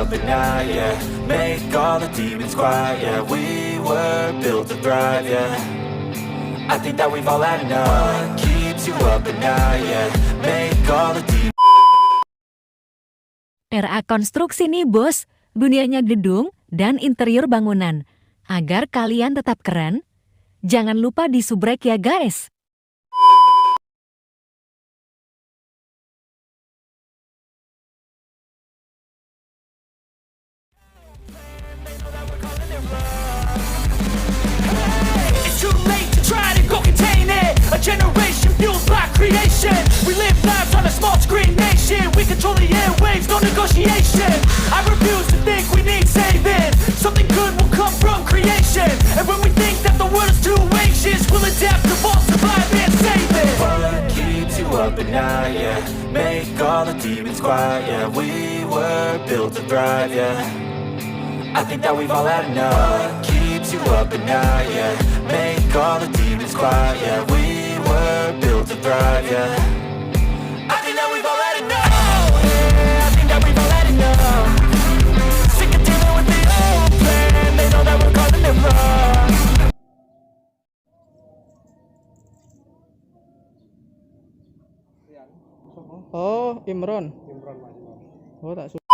up at night, yeah. Make all the demons quiet, yeah. We were built to thrive, yeah. I think that we've all had enough. What keeps you up at night, yeah. Make all the demons. RA konstruksi nih bos, dunianya gedung dan interior bangunan. Agar kalian tetap keren, jangan lupa disubrek ya guys. It's too late to try to go contain it. A generation fueled by creation. We live lives on a small screen nation. We control the airwaves, no negotiation. I refuse to think we need saving. Something good will come from creation. And when we think that the world is too anxious, we'll adapt, evolve, survive and save it. What keeps you up at night, yeah. Make all the demons quiet, yeah. We were built to thrive, yeah. I think that we've all had enough. What keeps you up at night, yeah. Make all the demons quiet, yeah. We were built to thrive, yeah. I think that we've all had enough. Yeah, I think that we've all had enough. Sick of dealing with the old plan. They know that we're causing it wrong. Oh, Imron. Oh, tak suka.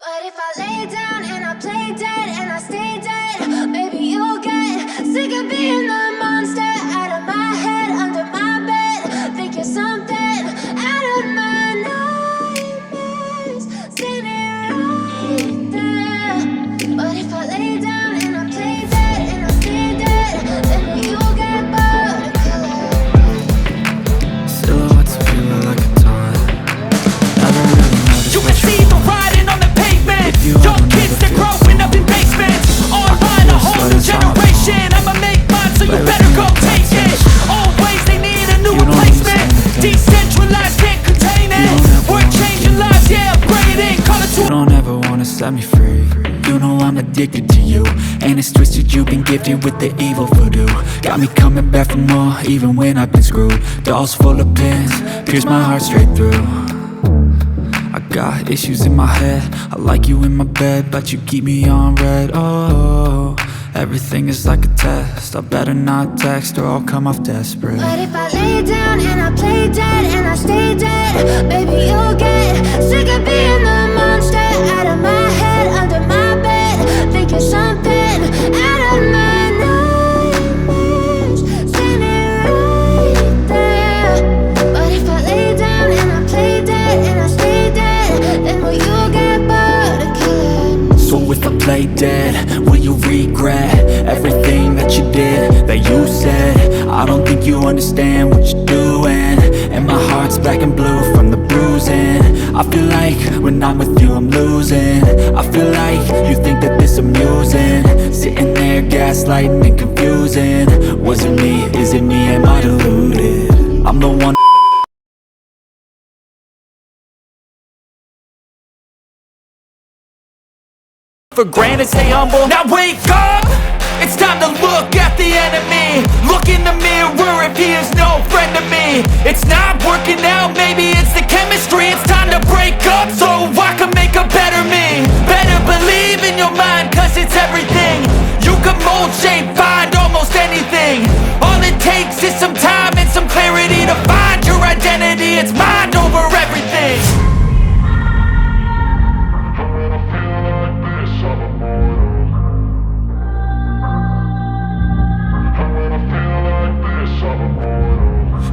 But if I lay down and I play dead and I stay dead, maybe you'll get sick of being the monster out of my head, under my bed. Think you're something out of my nightmares, standing right there. But if I lay down and I play dead and I stay dead, then you'll get bored of color. Silhouettes feel like a taunt. Never really noticed. You can see the writing on the pavement. Young kids, they're growing up in basements. On line, a whole new generation. I'ma make mine, so you better go take it. Always they need a new replacement. Decentralized, can't contain it. We're changing lives, yeah, upgrading. Call it to. You don't ever wanna set me free. You know I'm addicted to you, and it's twisted. You've been gifted with the evil voodoo. Got me coming back for more, even when I've been screwed. Dolls full of pins, pierce my heart straight through. I got issues in my head. I like you in my bed, but you keep me on red. Oh, everything is like a test. I better not text or I'll come off desperate. But if I lay down and I play dead and I stay dead, baby you'll get sick of being the monster out of my head, under my bed. Think you're something out of my nightmares, standing right there. But if I lay down and I play dead and I stay dead, then will you get bored of killing? So if I play dead, will you regret everything that you did, that you said? I don't think you understand what you're doing, and my heart's black and blue from the bruising. I feel like when I'm with you I'm losing. I feel like you think that this amusing, sitting there gaslighting and confusing. Was it me? Is it me? Am I deluded? I'm the one for granted, stay humble. Now wake up, it's time to look at the enemy. Look in the mirror if he is no friend to me. It's not working out, maybe it's the chemistry. It's time to break up so I can make a better me. Better believe in your mind, cause it's everything. You can mold, shape, find almost anything. All it takes is some time and some clarity to find your identity. It's mind over everything.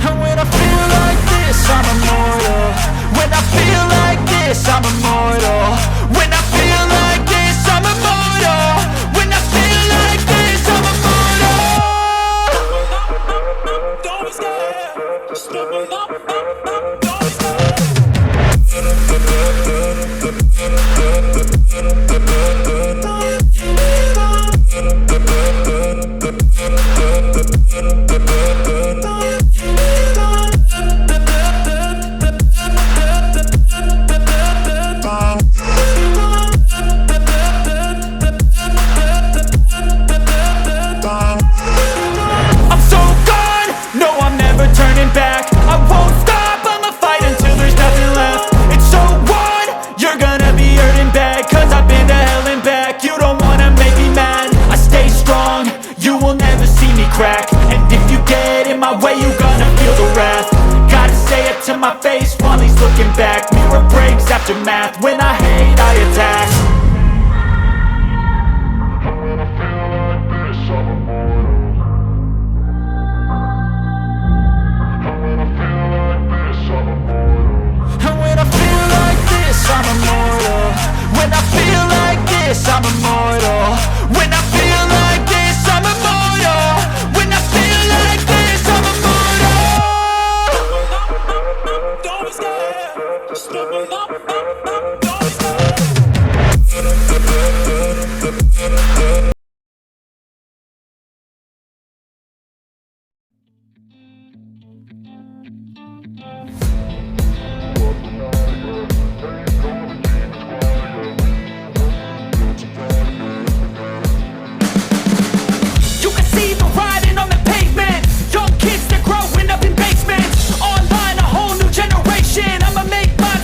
And when I feel like this, I'm immortal. When I feel like this, I'm immortal. When I feel like this, I'm immortal. When I feel like this, I'm immortal. Don't be scared. Just double up, don't be I'm so gone, no I'm never turning back. I won't stop, I'ma fight until there's nothing left. It's so on, you're gonna be hurting bad. Cause I've been to hell and back. You don't wanna make me mad, I stay strong, you will never see me crack. And if you get in my way, you're gonna feel the wrath. Gotta say it to my face while he's looking back. Mirror breaks after math, when I hate I attack. And when I feel like this, I'm immortal. When I feel like this, I'm immortal. When I feel like this, I'm immortal. When I feel like this, I'm immortal. Don't be scared. Just double up, don't be scared.